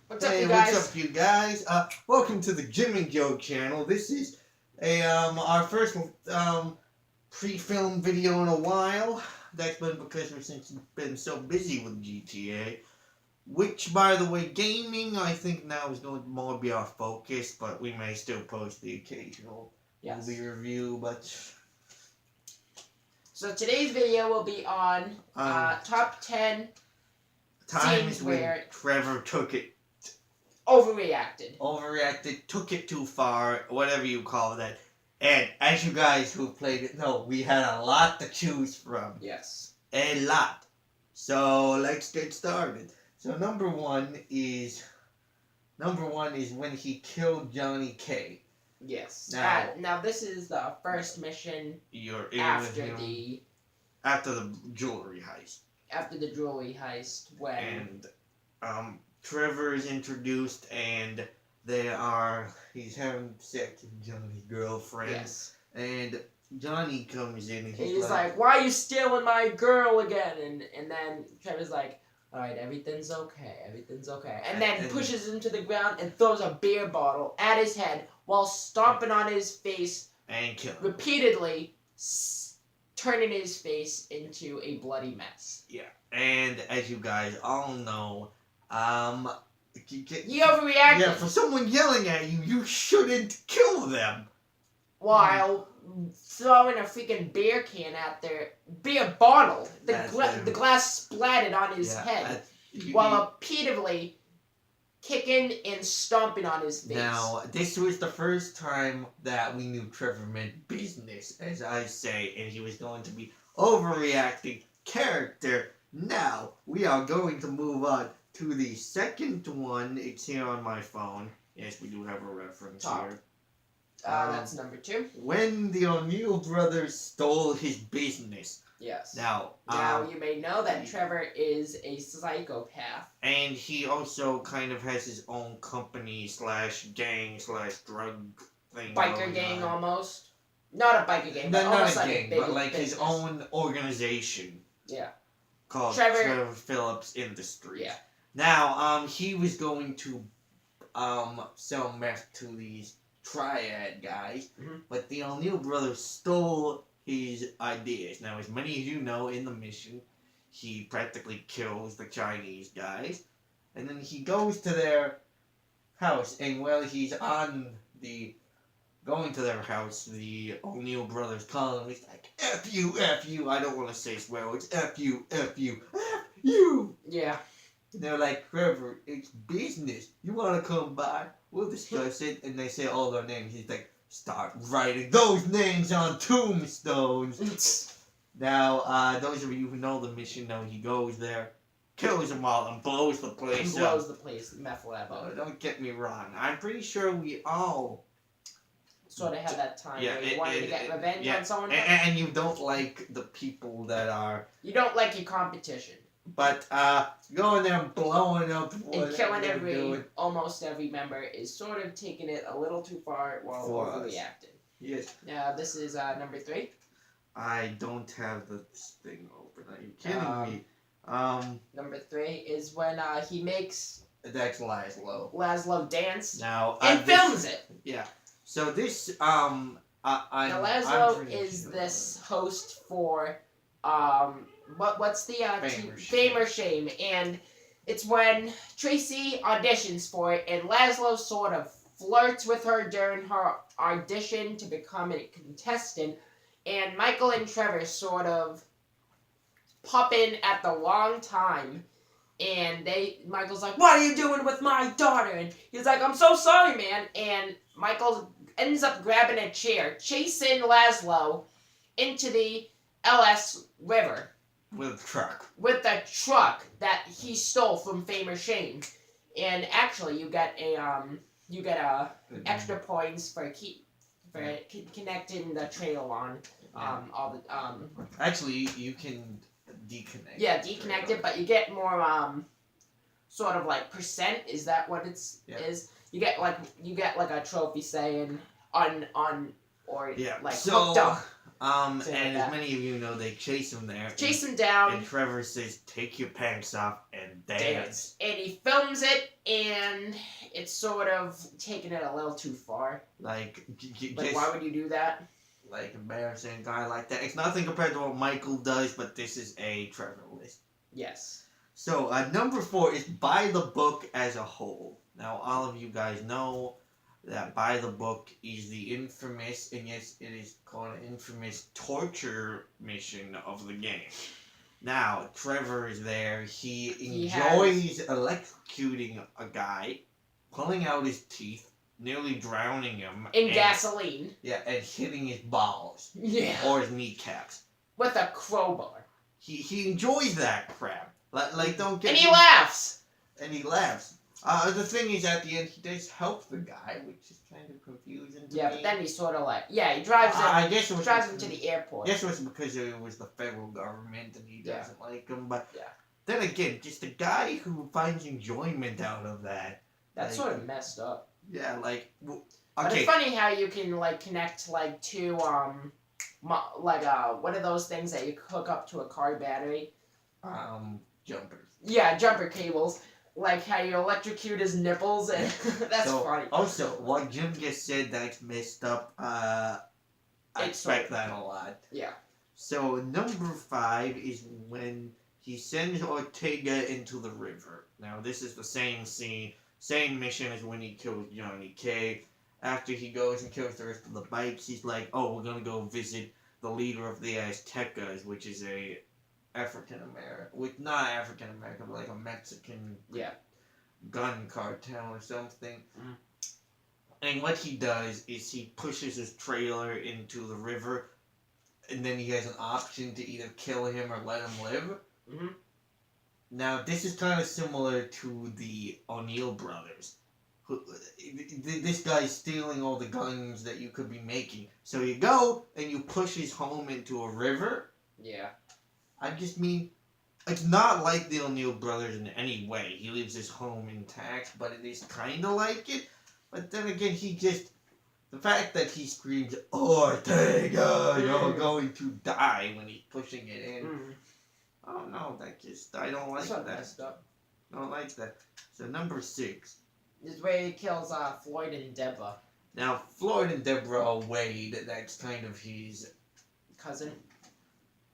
What's up, you guys? What's up, you guys? Welcome to the Jim and Joe channel. This is our first pre-film video in a while. That's been because we've been so busy with GTA. Which, by the way, gaming I think now is going to more be our focus, but we may still post the occasional movie review. But so today's video will be on top 10 times scenes when where Trevor took it. Overreacted, took it too far, whatever you call that. And as you guys who played it know, we had a lot to choose from. Yes. A lot. So let's get started. So number one is when he killed Johnny K. Yes. Now this is the first mission after the jewelry heist. After the jewelry heist, when Trevor is introduced, and he's having sex with Johnny's girlfriend. Yes. And Johnny comes in and he's like, "Why are you stealing my girl again?" And then Trevor's like, "Alright, everything's okay. And then pushes him to the ground and throws a beer bottle at his head while stomping on his face and killing him. Repeatedly, turning his face into a bloody mess. Yeah. And as you guys all know, he overreacted. Yeah, for someone yelling at you, you shouldn't kill them. While throwing a freaking beer can at their beer bottle. The glass splattered on his head. While repeatedly kicking and stomping on his face. Now, this was the first time that we knew Trevor meant business, as I say, and he was going to be overreacting character. Now, we are going to move on to the second one. It's here on my phone. Yes, we do have a reference here. That's number 2. When the O'Neill brothers stole his business. Yes. Now you may know that Trevor is a psychopath. And he also kind of has his own company / gang / drug thing. Biker gang almost. Not a biker gang, but almost like a big business. His own organization. Yeah. Called Trevor Phillips Industries. Yeah. Now, he was going to sell meth to these triad guys, but the O'Neill brothers stole his ideas. Now, as many as you know, in the mission, he practically kills the Chinese guys, and then he goes to their house, and while he's going to their house, the O'Neill brothers call him. He's like, F you, I don't want to say swear words, F you, F you. Yeah. And they're like, Trevor, it's business. You want to come by? We'll discuss it. And they say all their names. He's like, start writing those names on tombstones. Now, those of you who know the mission know he goes there, kills them all, and blows the place up. Blows the place, meth lab up. Don't get me wrong. I'm pretty sure we all sort of had that time where you wanted to get revenge on someone. And you don't like the people that are... You don't like your competition. But going there and blowing up and killing almost every member is sort of taking it a little too far while overreacting. Yes. Now this is number 3. I don't have this thing open. Are you kidding me? Number 3 is when he makes that's Laszlo. Laszlo dance. Now and films it. Yeah. So this now Laszlo is this host for what's the Fame or Shame, and it's when Tracy auditions for it, and Laszlo sort of flirts with her during her audition to become a contestant, and Michael and Trevor sort of pop in at the wrong time, and Michael's like, "What are you doing with my daughter?" And he's like, "I'm so sorry, man," and Michael ends up grabbing a chair, chasing Laszlo into the LS River. With a truck that he stole from Fame or Shame. And actually, you get extra points for connecting the trail on all the Actually, you can deconnect. Yeah, deconnect it, but you get more sort of like percent. Is that what is? You get like a trophy saying on or like hooked up. And as many of you know, they chase him there. Chase him down. And Trevor says, "Take your pants off and dance." And he films it, and it's sort of taking it a little too far. Like why would you do that? Like, embarrassing a guy like that. It's nothing compared to what Michael does, but this is a Trevor list. Yes. So, number 4 is By the Book as a whole. Now, all of you guys know that By the Book is the infamous, and yes, it is called an infamous torture mission of the game. Now, Trevor is there. He enjoys electrocuting a guy, pulling out his teeth, nearly drowning him. In gasoline. Yeah, and hitting his balls. Yeah. Or his kneecaps. With a crowbar. He enjoys that crap. Like don't get. And he laughs. And he laughs. The thing is, at the end, he does help the guy, which is kind of confusing to me. But then he's sort of like, he drives him. I guess it was drives him to the airport. I guess it was because it was the federal government and he doesn't like him. But then again, just a guy who finds enjoyment out of that. That's sort of messed up. Yeah, like. Okay. But it's funny how you can connect two what are those things that you hook up to a car battery? Jumpers. Yeah, jumper cables. Like how you electrocute his nipples, and that's funny. Also, what Jim just said, that's messed up. I expect that a lot. Yeah. So, number 5 is when he sends Ortega into the river. Now, this is the same scene, same mission as when he kills Johnny K. After he goes and kills the rest of the bikes, he's like, "Oh, we're gonna go visit the leader of the Aztecas, which is a not African American, but like a Mexican gun cartel or something." Mm. And what he does is he pushes his trailer into the river, and then he has an option to either kill him or let him live. Mm-hmm. Now, this is kind of similar to the O'Neill brothers. This guy's stealing all the guns that you could be making. So you go and you push his home into a river. Yeah. I just mean, it's not like the O'Neill brothers in any way. He leaves his home intact, but it is kind of like it. But then again, the fact that he screams, "Ortega, you're going to die," when he's pushing it in. Mm. Oh no, I don't like that. Messed up. I don't like that. So number 6. This is where he kills Floyd and Deborah. Now, Floyd and Deborah Wade, that's kind of his cousin.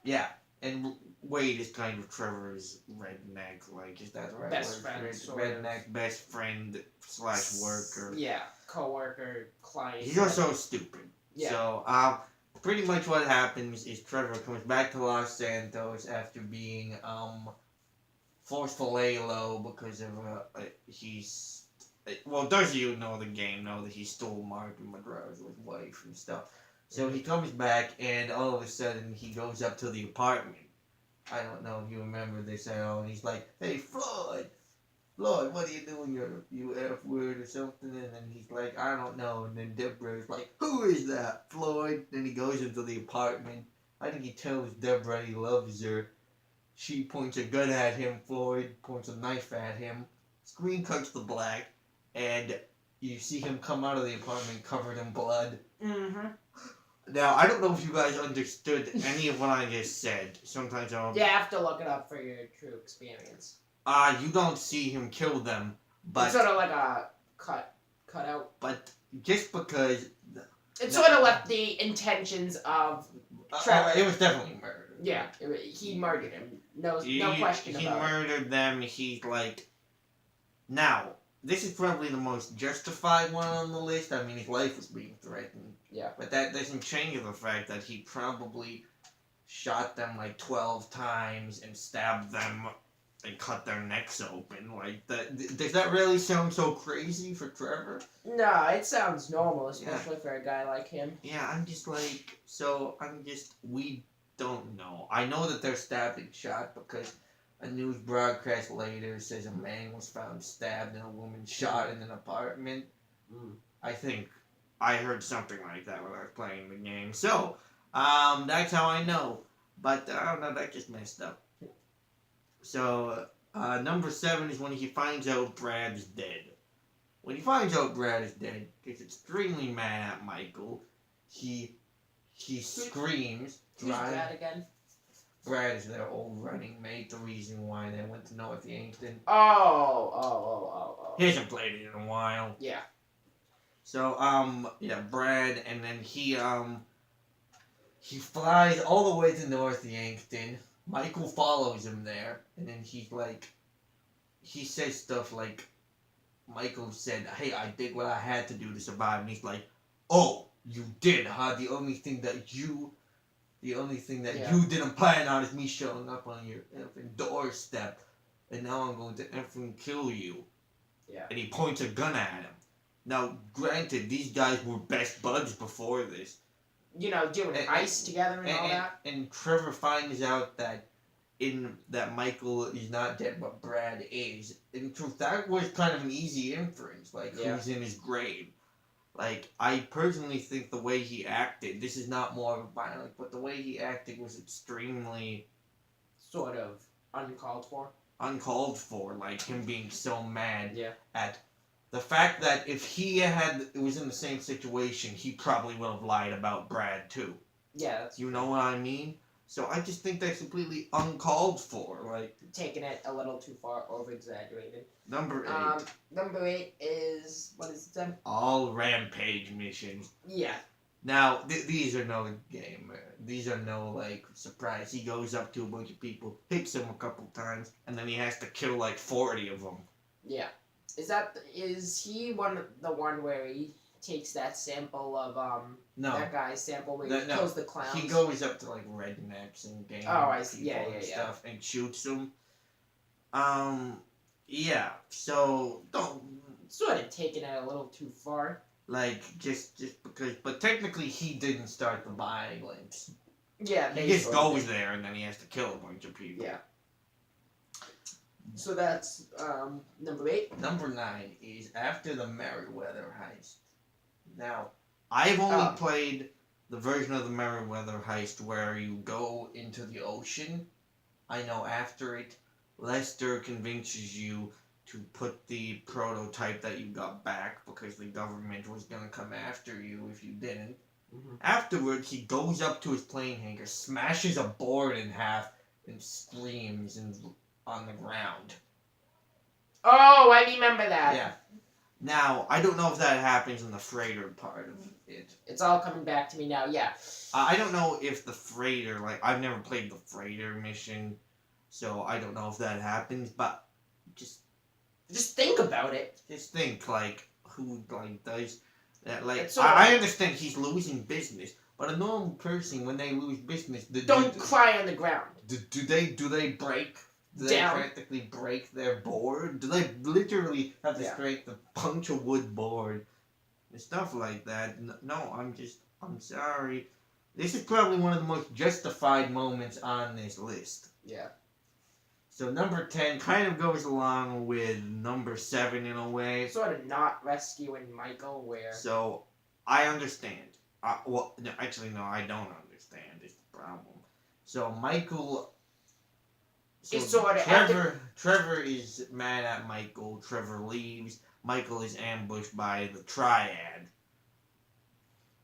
Yeah, and Wade is kind of Trevor's redneck, is that the right best word? Friend, redneck, best friend / worker. Yeah, co-worker, client. He's also stupid. Yeah. So, pretty much what happens is Trevor comes back to Los Santos after being forced to lay low because of those of you who know the game know that he stole Martin Monroe's wife and stuff. So he comes back, and all of a sudden he goes up to the apartment. I don't know if you remember this at all. And he's like, "Hey, Floyd, what are you doing, you F-word or something?" And then he's like, "I don't know." And then Deborah's like, "Who is that, Floyd?" Then he goes into the apartment. I think he tells Deborah he loves her. She points a gun at him. Floyd points a knife at him. Screen cuts to black. And you see him come out of the apartment covered in blood. Mm-hmm. Now, I don't know if you guys understood any of what I just said. Sometimes I'll... You have to look it up for your true experience. You don't see him kill them, but... It's sort of like a cut out. But just because... It sort of left the intentions of Trevor. It was definitely murder. Yeah, he murdered him. No question about it. He murdered them. He's like... Now... This is probably the most justified one on the list. I mean, his life was being threatened. Yeah. But that doesn't change the fact that he probably shot them 12 times and stabbed them and cut their necks open. Does that really sound so crazy for Trevor? No, it sounds normal, especially for a guy like him. Yeah, we don't know. I know that they're stabbed and shot because... A news broadcast later says a man was found stabbed and a woman shot in an apartment. Mm. I think I heard something like that when I was playing the game. So, that's how I know. But, I don't know, that just messed up. So, number 7 is when he finds out Brad is dead. When he finds out Brad is dead, he's extremely mad at Michael. He he screams. Who's Brad again? Brad is their old running mate, the reason why they went to North Yankton. Oh. He hasn't played it in a while. Yeah. So, Brad, and then he flies all the way to North Yankton. Michael follows him there, and then he says stuff like, Michael said, "Hey, I did what I had to do to survive," and he's like, "Oh, you did, huh? The only thing that you didn't plan on is me showing up on your effing doorstep, and now I'm going to effing kill you." Yeah. And he points a gun at him. Now, granted, these guys were best buds before this. Doing ice together and all that. And Trevor finds out that Michael is not dead, but Brad is. In truth, that was kind of an easy inference. Who's in his grave? I personally think the way he acted, this is not more of a violent, but the way he acted was extremely... sort of uncalled for. Uncalled for, him being so mad at... The fact that if he was in the same situation, he probably would have lied about Brad too. Yeah, that's... You know what I mean? So I just think that's completely uncalled for. Taking it a little too far, over-exaggerated. Number 8. Number 8 is... what is it then? All rampage missions. Yeah. Now, these are no game. These are no, surprise. He goes up to a bunch of people, hits them a couple times, and then he has to kill, 40 of them. Yeah. Is he the one where he takes that sample of, No. that guy's sample where he kills the clowns? He goes up to, rednecks and gang people and stuff and shoots them. Yeah, so, don't... Sort of taking it a little too far. Just because... But technically, he didn't start the violence. Yeah, he just goes there and then he has to kill a bunch of people. Yeah. So that's number 8. Number 9 is after the Merryweather heist. Now, I've only played the version of the Merryweather heist where you go into the ocean. I know after it, Lester convinces you to put the prototype that you got back because the government was going to come after you if you didn't. Mm-hmm. Afterwards, he goes up to his plane hangar, smashes a board in half, and screams on the ground. Oh, I remember that. Yeah. Now, I don't know if that happens in the freighter part of it. It's all coming back to me now, yeah. I don't know if the freighter, I've never played the freighter mission, so I don't know if that happens, but just think about it. Just think, who, does that, I understand he's losing business, but a normal person, when they lose business... Don't cry on the ground. Do they break... Do they practically break their board? Do they literally have the strength to punch a wood board? And stuff like that. No, I'm sorry. This is probably one of the most justified moments on this list. Yeah. So number 10 kind of goes along with number 7 in a way. Sort of not rescuing Michael where... So, I understand. I don't understand is the problem. So, Michael... So Trevor is mad at Michael. Trevor leaves. Michael is ambushed by the Triad.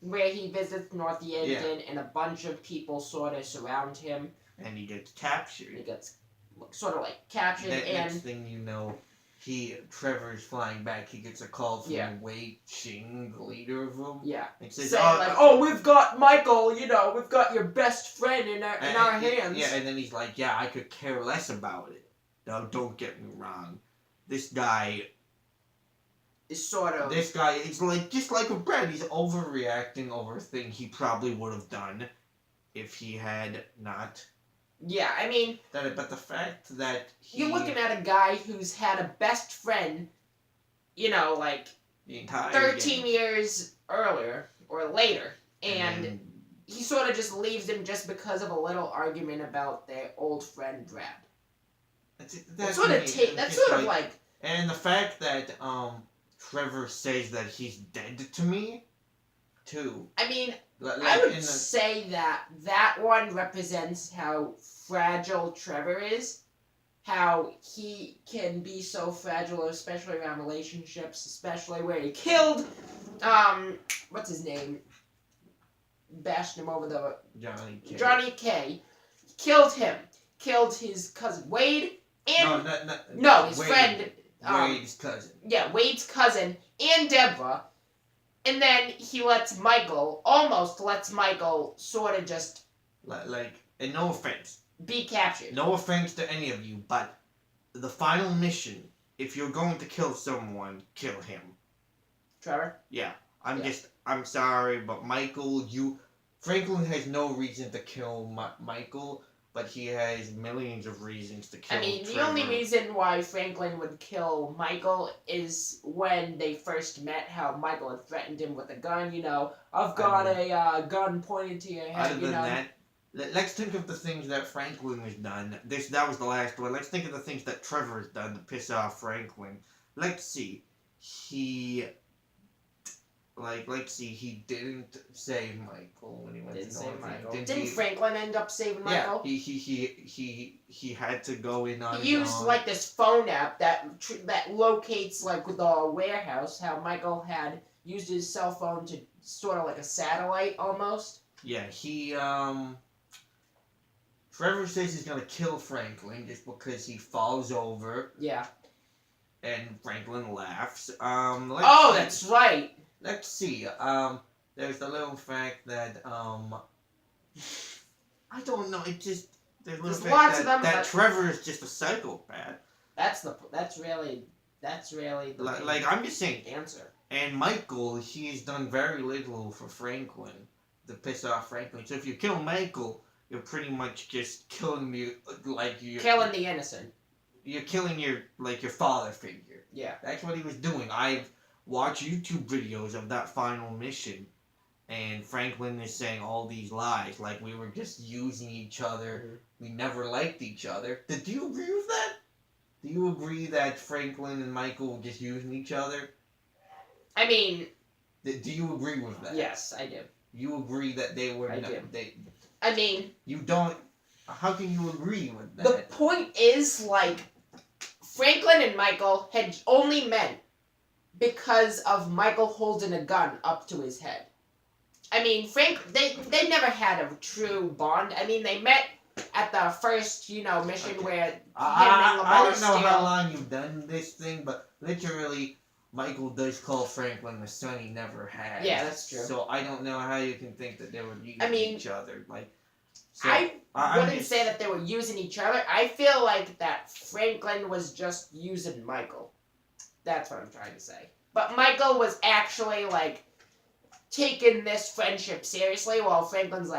Where he visits North Yankton and a bunch of people sort of surround him. And he gets captured. He gets sort of captured and... Next thing you know, Trevor's flying back. He gets a call from Wei Ching, the leader of them. Yeah. And says, we've got Michael, we've got your best friend in our hands. Yeah, and then he's like, yeah, I could care less about it. Now, don't get me wrong. This guy... is sort of... This guy is just like with Brad. He's overreacting over a thing he probably would have done if he had not... Yeah, I mean... But the fact that you're looking at a guy who's had a best friend, the entire 13 years earlier or later, and he sort of just leaves him just because of a little argument about their old friend Brad. That's sort of like... And the fact that Trevor says that he's dead to me, too. I mean... I would say that one represents how fragile Trevor is, how he can be so fragile, especially around relationships, especially where he killed, what's his name? bashed him over the Johnny K. Killed him. Killed his cousin Wade and his Wade, friend Wade's cousin. Yeah, Wade's cousin and Deborah. And then he almost lets Michael sort of just and no offense. Be captured. No offense to any of you, but the final mission, if you're going to kill someone, kill him. Trevor? Yeah. I'm sorry, but Franklin has no reason to kill Michael, but he has millions of reasons to kill Trevor. The only reason why Franklin would kill Michael is when they first met, how Michael had threatened him with a gun, I've got a gun pointed to your head, Other than that, let's think of the things that Franklin has done. That was the last one. Let's think of the things that Trevor has done to piss off Franklin. Let's see. He didn't save Michael when he went to North. Didn't Franklin end up saving Michael? Yeah, he had to go in on. He used this phone app that locates the warehouse. How Michael had used his cell phone to sort of like a satellite almost. Yeah, Trevor says he's gonna kill Franklin just because he falls over. Yeah. And Franklin laughs. That's right. Let's see. There's the little fact that I don't know. It just there's lots of them that Trevor is just a psychopath. That's really the I'm just saying answer. And Michael, he's done very little for Franklin to piss off Franklin. So if you kill Michael, you're pretty much just killing killing the innocent. You're killing your father figure. Yeah. That's what he was doing. I've watched YouTube videos of that final mission, and Franklin is saying all these lies, like we were just using each other. Mm-hmm. We never liked each other. Do you agree with that? Do you agree that Franklin and Michael were just using each other? Do you agree with that? Yes, I do. You agree that they were... You don't... How can you agree with that? The point is, Franklin and Michael had only met because of Michael holding a gun up to his head. They never had a true bond. They met at the first, mission where I don't know how long you've done this thing, but literally... Michael does call Franklin the son he never had. Yeah, that's true. So I don't know how you can think that they were using each other. I wouldn't say that they were using each other. I feel like that Franklin was just using Michael. That's what I'm trying to say. But Michael was actually, taking this friendship seriously, while Franklin's All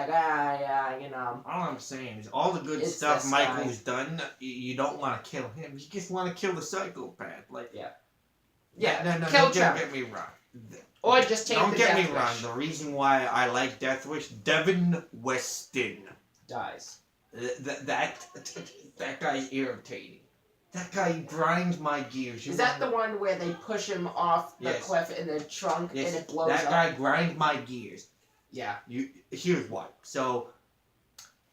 I'm saying is all the good stuff Michael's done, you don't want to kill him. You just want to kill the psychopath. Yeah, no, don't get me wrong. Or just take Don't the get Death me wrong. Wish. The reason why I like Death Wish, Devin Weston dies. That guy's irritating. That guy grinds my gears. Is that the one where they push him off the cliff in the trunk and it blows up? That guy grinds my gears. Yeah. Here's what. So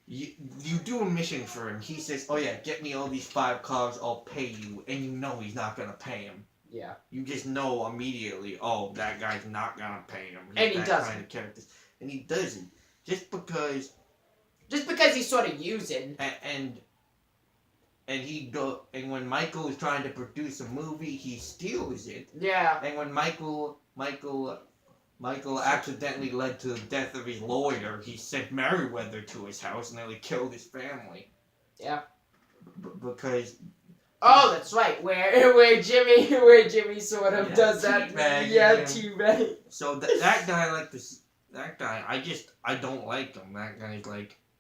you do a mission for him. He says, "Oh yeah, get me all these 5 cars. I'll pay you," and you know he's not gonna pay him. Yeah. You just know immediately, oh, that guy's not gonna pay him. And he doesn't. Kind of character. And he doesn't. Just because he's sort of using. And when Michael is trying to produce a movie, he steals it. Yeah. And when Michael accidentally led to the death of his lawyer, he sent Merriweather to his house and nearly killed his family. Yeah. Because... Oh, that's right. Where Jimmy sort of does that. Teabag. So that guy, I don't like him. That guy's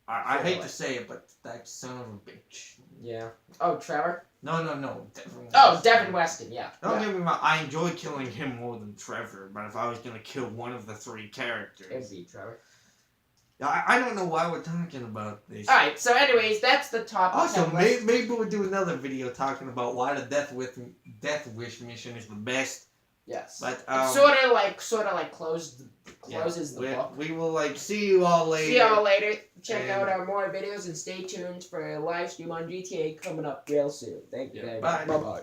I hate to say it, but that son of a bitch. Yeah. Oh, Trevor? No. Devin Weston. Oh, Devin Weston, yeah. Don't get me wrong, I enjoy killing him more than Trevor, but if I was gonna kill one of the 3 characters... It'd be Trevor. I don't know why we're talking about this. Alright, so anyways, that's the topic. Also, maybe we'll do another video talking about why the Death Wish mission is the best. Yes. But sort of like closes the book. We will see you all later. See y'all later. Check out our more videos and stay tuned for a live stream on GTA coming up real soon. Thank you. Bye. Bye.